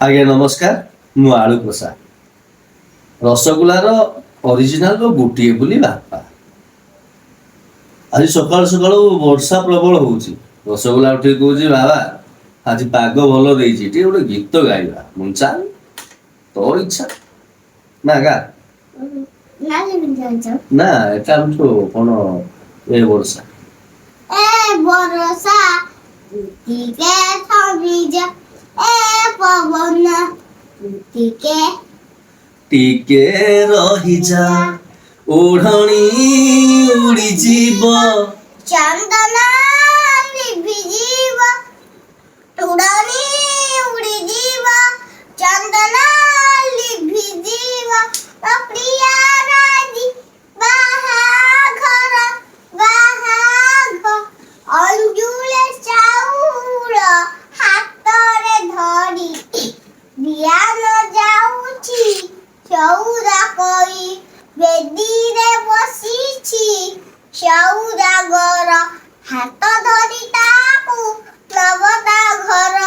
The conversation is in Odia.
ଆଜ୍ଞା ନମସ୍କାର, ମୁଁ ଆଳୁ ପ୍ରସାଦ। ରସଗୋଲାର ଅରିଜିନାଲ ଗୋଟିଏ ବୋଲି ବାପା। ଆଜି ସକାଳୁ ସକାଳୁ ବର୍ଷା ପ୍ରବଳ ହଉଛି। ରସଗୋଲା ଉଠିକି କହୁଛି ବାବା ଆଜି ପାଗ ଭଲ ଦେଇଛି, ଟିକେ ଗୋଟେ ଗୀତ ଗାଇବା। ମୁଁ ଚାଲ ତୋ ଇଚ୍ଛା ନା ଗା। ନା ଏଟା ଆମଠୁ କଣ ଏ ବର୍ଷା ବରସା ଟିକେ ଥମିଯା ପବନ ଟିକେ ଟିକେ ରହିଯା, ଓଢ଼ଣୀ ଉଡ଼ିଯିବ। ଚନ୍ଦନ ଲିଭିଯିବ, ଉଡ଼ଣୀ ଉଡ଼ିଯିବ, ଚନ୍ଦନ ଲିଭିଯିବ। ମୋ ପ୍ରିୟାର ଆଜି ବାହାଘର, ବାହାଘର। ଅଞ୍ଜୁଳେ ଚାଉଳ ହାତରେ ଧରି ବିଆନ ଯାଉଛି ଚଉରା କରି, ବେଦୀରେ ବସିଛି ସୌଦାଗର। ହାତ ଧରି ତାକୁ ନବ ତା ଘର।